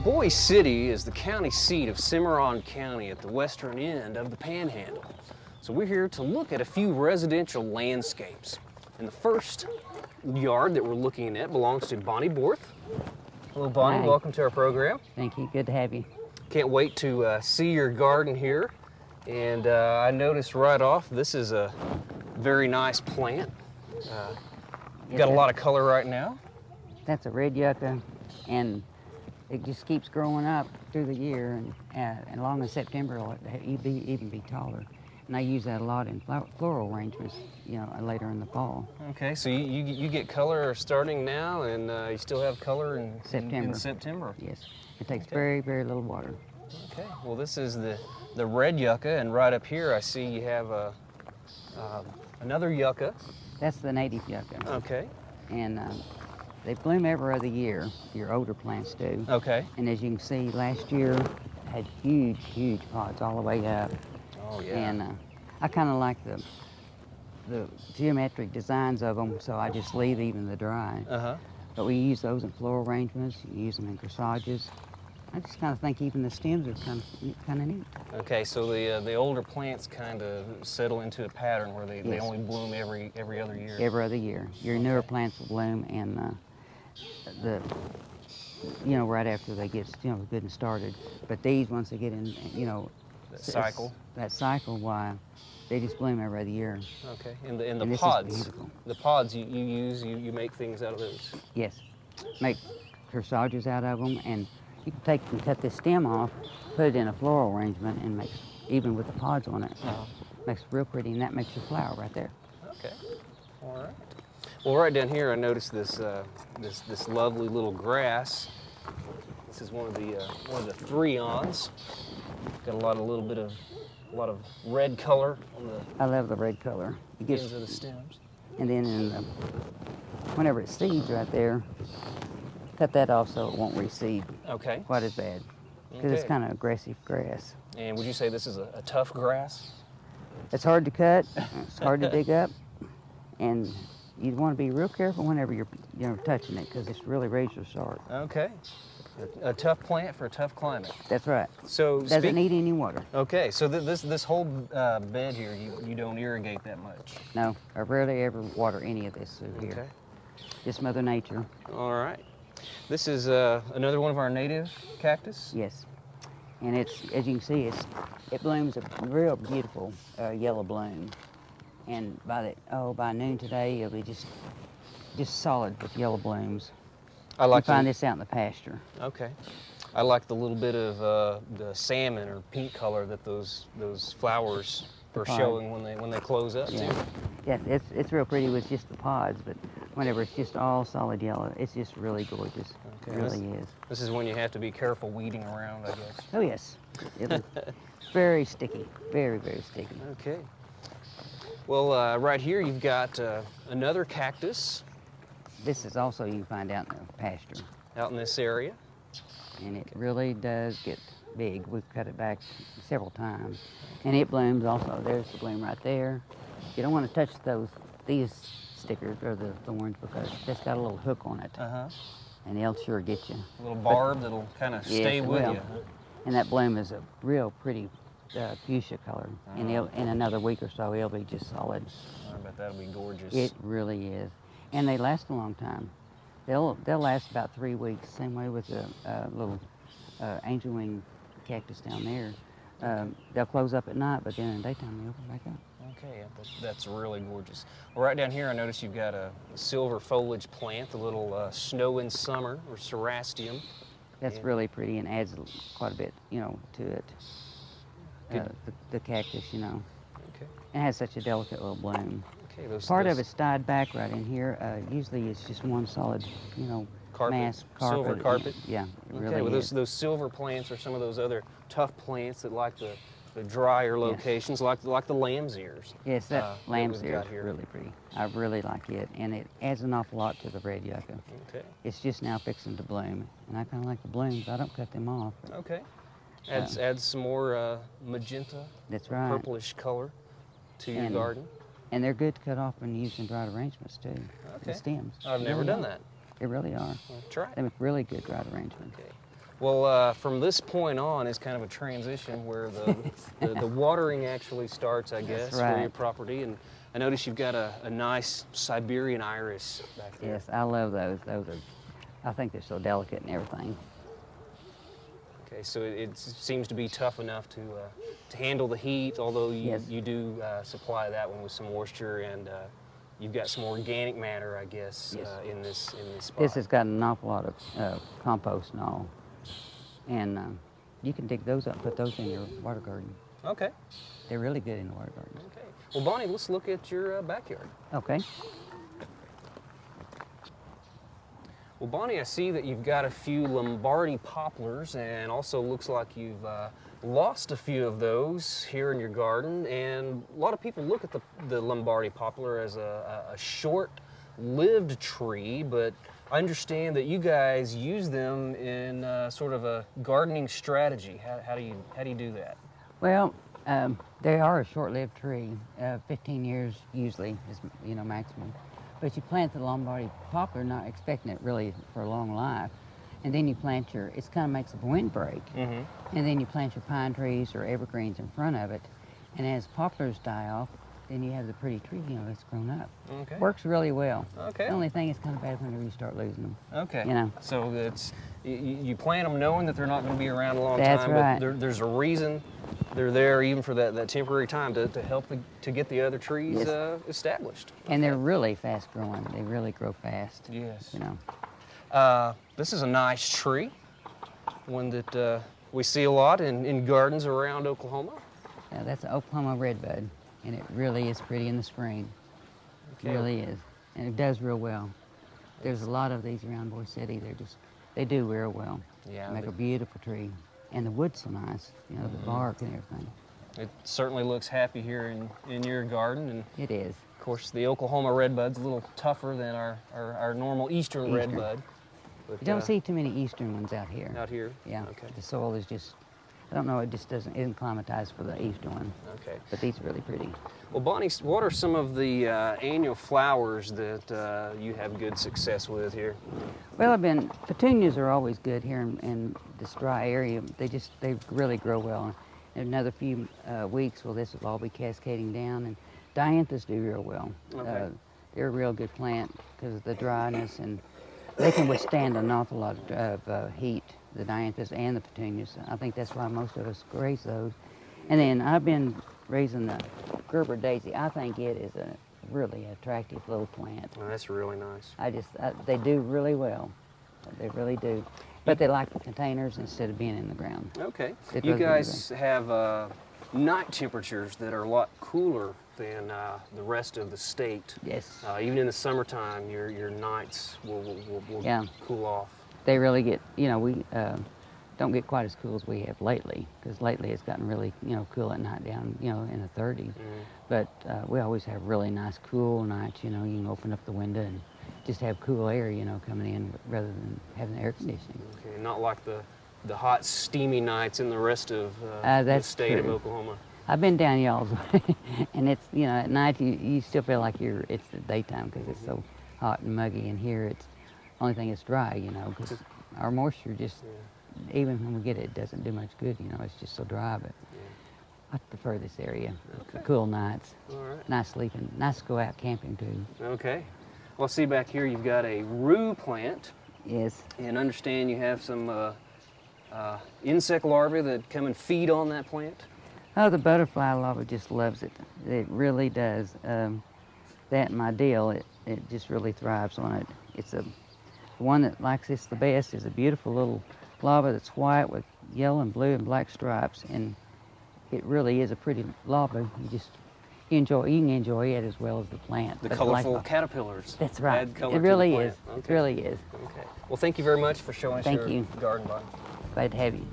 Boise City is the county seat of Cimarron County at the western end of the Panhandle. So we're here to look at a few residential landscapes. And the first yard that we're looking at belongs to Bonnie Borth. Hello, Bonnie. Hi. Welcome to our program. Thank you. Good to have you. Can't wait to see your garden here. And I noticed right off, this is a very nice plant. Got a lot of color right now. That's a red yucca, and it just keeps growing up through the year, and along in September it'll even be taller. And I use that a lot in floral arrangements, you know, later in the fall. Okay, so you get color starting now, and you still have color in September. Yes, it takes very, very little water. Okay, well this is the red yucca, and right up here I see you have another yucca. That's the native yucca. Okay. And they bloom every other year. Your older plants do. Okay. And as you can see, last year had huge, huge pods all the way up. Oh yeah. And I kind of like the geometric designs of them, so I just leave even the dry. Uh-huh. But we use those in floral arrangements. You use them in corsages. I just kind of think even the stems are kind of neat. Okay, so the older plants kind of settle into a pattern where they only bloom every other year. Every other year. Your newer plants will bloom, and right after they get good and started. But these, once they get in, that cycle, why they just bloom every other year. Okay, and the this pods. is beautiful. The pods you make things out of those. Yes, make corsages out of them, and you can take and cut this stem off, put it in a floral arrangement, and make, even with the pods on it, makes it real pretty, and that makes your flower right there. Okay, all right. Well, right down here, I noticed this this lovely little grass. This is one of the three awns. Got a lot of red color on the. I love the red color. It gets ends of the stems. And then whenever it seeds right there, cut that off so it won't reseed. Okay. Quite as bad, because it's kind of aggressive grass. And would you say this is a tough grass? It's hard to cut. It's hard to dig up, and you want to be real careful whenever you're touching it, because it's really razor sharp. Okay. A tough plant for a tough climate. That's right. So doesn't need any water. Okay, so this whole bed here, you don't irrigate that much. No, I rarely ever water any of this through here. Okay. Just Mother Nature. All right. This is another one of our native cactus. Yes, and it's, as you can see, it blooms a real beautiful yellow bloom, and by noon today it'll be just solid with yellow blooms. I like you find this out in the pasture. Okay. I like the little bit of the salmon or pink color that those flowers are showing when they close up too. Yes, it's real pretty with just the pods, but whenever it's just all solid yellow, it's just really gorgeous. Okay. It really is. This is when you have to be careful weeding around, I guess. Oh yes, it's very sticky, very, very sticky. Okay. Well, right here you've got another cactus. This is also you find out in the pasture. Out in this area. And it really does get big. We've cut it back several times. And it blooms also. There's the bloom right there. You don't want to touch these stickers or the thorns, because that's got a little hook on it. Uh-huh. And they'll sure get you. A little barb that'll kind of stay with you. And that bloom is a real pretty fuchsia color. And in another week or so, it'll be just solid. I bet that'll be gorgeous. It really is. And they last a long time. They'll last about 3 weeks. Same way with the little angel wing cactus down there. They'll close up at night, but then in the daytime they open back up. Okay, that's really gorgeous. Well, right down here I noticed you've got a silver foliage plant, the little snow in summer, or Cerastium. That's really pretty and adds quite a bit, to it. The cactus, Okay. It has such a delicate little bloom. Okay, Part of it's dyed back right in here. Usually it's just one solid, carpet, mass carpet. silver carpet. Yeah, it really well, is. those silver plants are some of those other tough plants that like the drier locations, like the lamb's ears. Yes, that lamb's ear is here. really pretty. I really like it, and it adds an awful lot to the red yucca. Okay. It's just now fixing to bloom, and I kind of like the blooms. I don't cut them off. Okay. Adds some more magenta. That's right. Purplish color to your garden. And they're good to cut off and use in dried arrangements too. Okay. The stems. I've never done that. They really are. Well, try it. They make really good dried arrangements. Okay. Well, from this point on is kind of a transition where the watering actually starts, I guess, right. for your property. And I notice you've got a nice Siberian Iris back there. Yes, I love those. Those are, I think they're so delicate and everything. Okay, so it seems to be tough enough to handle the heat, although you, Yes. you do supply that one with some moisture, and you've got some organic matter, I guess, Yes. in this spot. This has got an awful lot of compost and all. And you can dig those up and put those in your water garden. Okay. They're really good in the water garden. Okay. Well, Bonnie, let's look at your backyard. Okay. Well, Bonnie, I see that you've got a few Lombardy poplars, and also looks like you've lost a few of those here in your garden. And a lot of people look at the Lombardy poplar as a short-lived tree, but I understand that you guys use them in sort of a gardening strategy. How do you do that? Well, they are a short-lived tree. 15 years usually is, maximum. But you plant the Lombardy poplar not expecting it really for a long life. And then you plant it kind of makes a windbreak. Mm-hmm. And then you plant your pine trees or evergreens in front of it. And as poplars die off, then you have the pretty tree, it's grown up. Okay. Works really well. Okay. The only thing is kind of bad whenever you start losing them. Okay. So it's you plant them knowing that they're not going to be around a long That's time, right. but there's a reason they're there even for that temporary time to help to get the other trees Yes. Established. And they're really fast growing. They really grow fast. Yes. This is a nice tree, one that we see a lot in gardens around Oklahoma. Yeah, that's an Oklahoma redbud, and it really is pretty in the spring. It Okay. really is, and it does real well. There's a lot of these around Boise City. They do real well. Yeah, Make they- a beautiful tree, and the wood's so nice. The bark and everything. It certainly looks happy here in your garden, and It is. of course the Oklahoma redbud's a little tougher than our normal eastern redbud. But, You don't see too many eastern ones out here. out here. Yeah. Okay. The soil is just, I don't know, it just isn't climatized for the eastern one. Okay. But these are really pretty. Well, Bonnie, what are some of the annual flowers that you have good success with here? Well, petunias are always good here in this dry area. They really grow well. In another few weeks, this will all be cascading down, and dianthus do real well. Okay. They're a real good plant because of the dryness, and they can withstand an awful lot of heat, the dianthus and the petunias. I think that's why most of us raise those. And then I've been raising the Gerbera Daisy. I think it is a really attractive little plant. Oh, that's really nice. They do really well. They really do. But they like the containers instead of being in the ground. Okay. They'd You rather be guys have night temperatures that are a lot cooler than the rest of the state. Yes. Even in the summertime, your nights will Yeah. cool off. They really get, we don't get quite as cool as we have lately, because lately it's gotten really, cool at night down, in the 30s. But we always have really nice cool nights, you can open up the window and just have cool air, coming in rather than having air conditioning. Okay. Not like the hot, steamy nights in the rest of the That's state of true. Oklahoma. I've been down y'all's way, and it's, at night you still feel like it's the daytime because it's so hot and muggy, and here it's, only thing it's dry, because our moisture just, even when we get it, it doesn't do much good, it's just so dry, but I prefer this area. The cool nights, All right. nice sleeping, nice to go out camping too. Okay. Well, see back here you've got a rue plant, Yes, and understand you have some insect larvae that come and feed on that plant. oh, the butterfly larva just loves it. It really does. That and my dill, it just really thrives on it. It's the one that likes this the best is a beautiful little larva that's white with yellow and blue and black stripes, and it really is a pretty larva. You can enjoy it as well as the plant. The But colorful like- caterpillars. That's right. Add color It to the really plant. is. Okay. It really is. Okay. Well, thank you very much for showing us Thank your you. garden, Bonnie. Glad to have you.